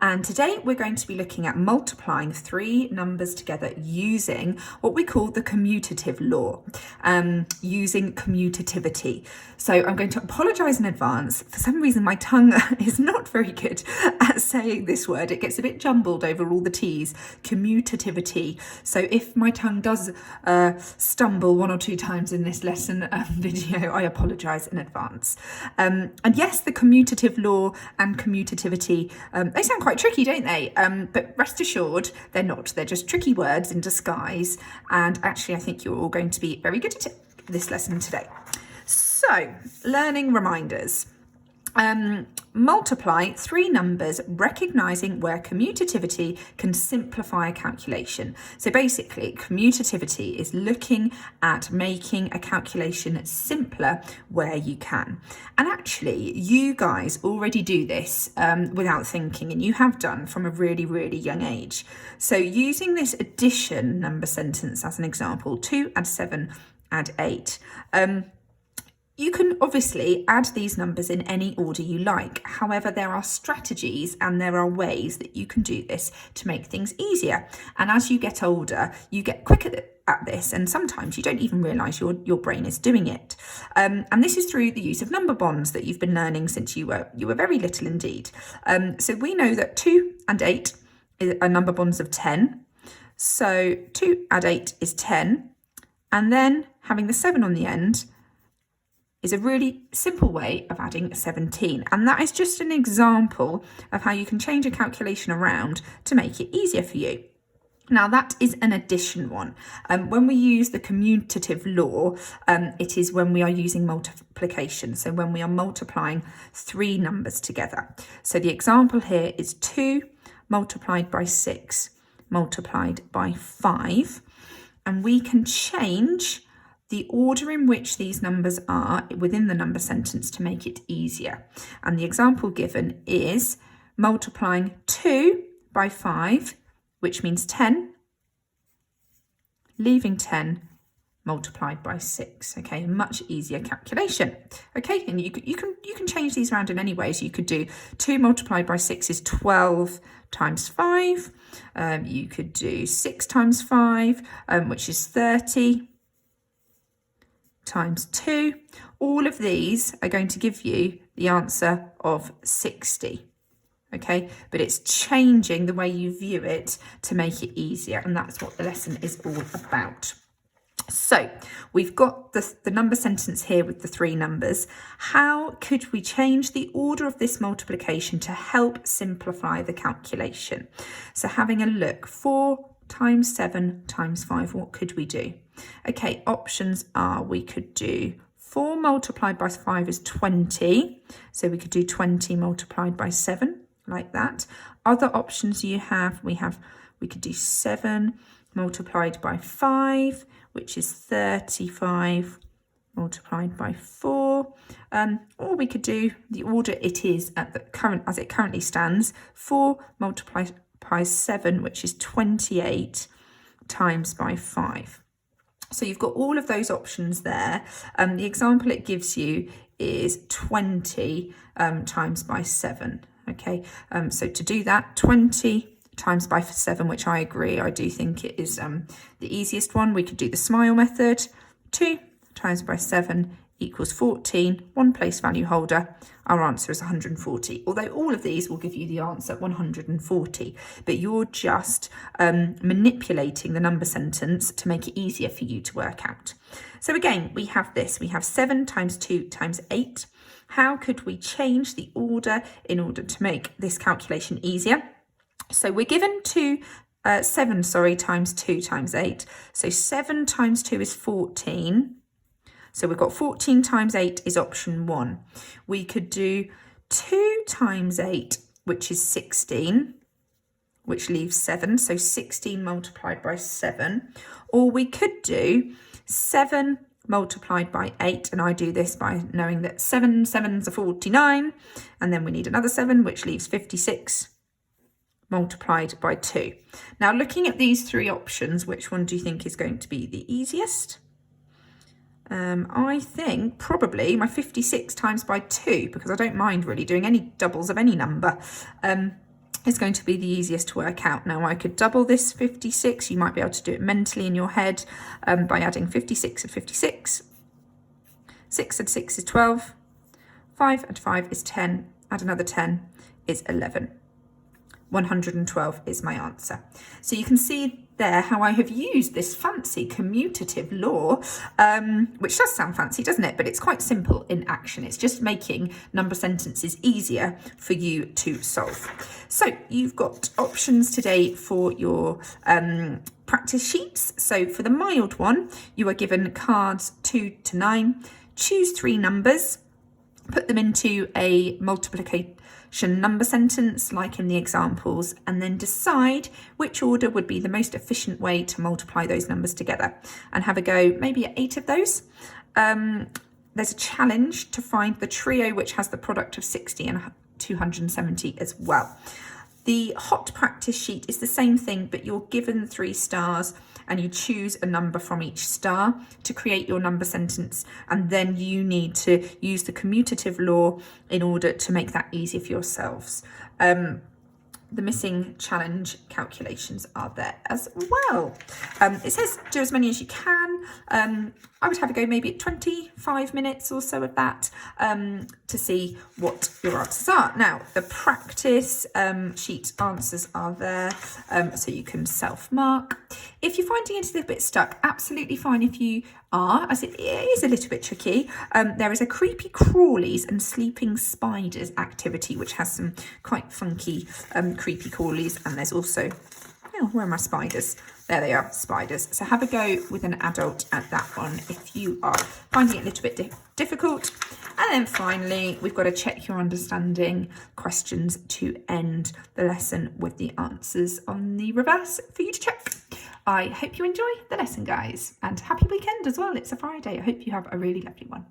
and today we're going to be looking at multiplying three numbers together using what we call the commutative law, using commutativity. So I'm going to apologise in advance. For some reason my tongue is not very good at saying this word. It gets a bit jumbled over all the T's. Commutativity. So if my tongue does stumble one or two times in this lesson video, I apologise in advance. And yes, the commutative law and commutativity, they sound quite tricky, don't they? But rest assured, they're not. They're just tricky words in disguise. And actually, I think you're all going to be very good at this lesson today. So, learning reminders. Multiply three numbers, recognising where commutativity can simplify a calculation. So basically, commutativity is looking at making a calculation simpler where you can. And actually, you guys already do this without thinking, and you have done from a really, really young age. So using this addition number sentence as an example, 2 add 7 add 8. You can obviously add these numbers in any order you like. However, there are strategies and there are ways that you can do this to make things easier. And as you get older, you get quicker at this, and sometimes you don't even realise your brain is doing it. And this is through the use of number bonds that you've been learning since you were very little indeed. So we know that 2 and 8 are number bonds of 10. So 2 add 8 is 10. And then having the 7 on the end is a really simple way of adding 17. And that is just an example of how you can change a calculation around to make it easier for you. Now that is an addition one. When we use the commutative law, it is when we are using multiplication. So when we are multiplying three numbers together. So the example here is 2 multiplied by 6 multiplied by 5. And we can change the order in which these numbers are within the number sentence to make it easier. And the example given is multiplying 2 by 5, which means 10, leaving 10 multiplied by 6. Okay, much easier calculation. Okay, and you can change these around in any way. So you could do 2 multiplied by 6 is 12 times 5. You could do 6 times 5, which is 30. Times 2. All of these are going to give you the answer of 60. Okay, but it's changing the way you view it to make it easier, and that's what the lesson is all about. So we've got the number sentence here with the three numbers. How could we change the order of this multiplication to help simplify the calculation? So having a look, 4 times 7 times 5, what could we do? Okay, options are we could do 4 multiplied by 5 is 20. So we could do 20 multiplied by 7, like that. Other options we could do 7 multiplied by 5, which is 35 multiplied by 4. Or we could do the order it is at the current, as it currently stands, 4 multiplied by 7, which is 28 times by 5. So you've got all of those options there. The example it gives you is 20 times by 7. Okay, so to do that, 20 times by 7, which I agree, I do think it is the easiest one. We could do the SMILE method. 2 times by 7 equals 14, one place value holder. Our answer is 140, although all of these will give you the answer 140, but you're just manipulating the number sentence to make it easier for you to work out. So again, we have 7 times 2 times 8. How could we change the order in order to make this calculation easier? So we're given 7 times 2 times 8. So 7 times 2 is 14. So we've got 14 times 8 is option 1. We could do 2 times 8, which is 16, which leaves 7. So 16 multiplied by 7. Or we could do 7 multiplied by 8. And I do this by knowing that 7 sevens are 49. And then we need another 7, which leaves 56 multiplied by 2. Now, looking at these three options, which one do you think is going to be the easiest? I think probably my 56 times by 2, because I don't mind really doing any doubles of any number. is going to be the easiest to work out. Now I could double this 56. You might be able to do it mentally in your head by adding 56 and 56. 6 and 6 is 12. 5 and 5 is 10. Add another 10 is 11. 112 is my answer. So you can see there how I have used this fancy commutative law, which does sound fancy, doesn't it? But it's quite simple in action. It's just making number sentences easier for you to solve. So you've got options today for your practice sheets. So for the mild one, you are given cards 2 to 9. Choose 3 numbers, put them into a multiplication number sentence like in the examples, and then decide which order would be the most efficient way to multiply those numbers together, and have a go maybe at 8 of those. There's a challenge to find the trio which has the product of 60 and 270 as well. The hot practice sheet is the same thing, but you're given 3 stars and you choose a number from each star to create your number sentence, and then you need to use the commutative law in order to make that easier for yourselves. The missing challenge calculations are there as well. It says do as many as you can. I would have a go maybe at 25 minutes or so of that to see what your answers are. Now, the practice sheet answers are there, so you can self-mark. If you're finding it a little bit stuck, absolutely fine if you are, as it is a little bit tricky. There is a creepy crawlies and sleeping spiders activity, which has some quite funky creepy crawlies, and there's also, oh, where are my spiders? There they are, spiders. So have a go with an adult at that one if you are finding it a little bit difficult. And then finally, we've got to check your understanding questions to end the lesson with the answers on the reverse for you to check. I hope you enjoy the lesson, guys, and happy weekend as well. It's a Friday. I hope you have a really lovely one.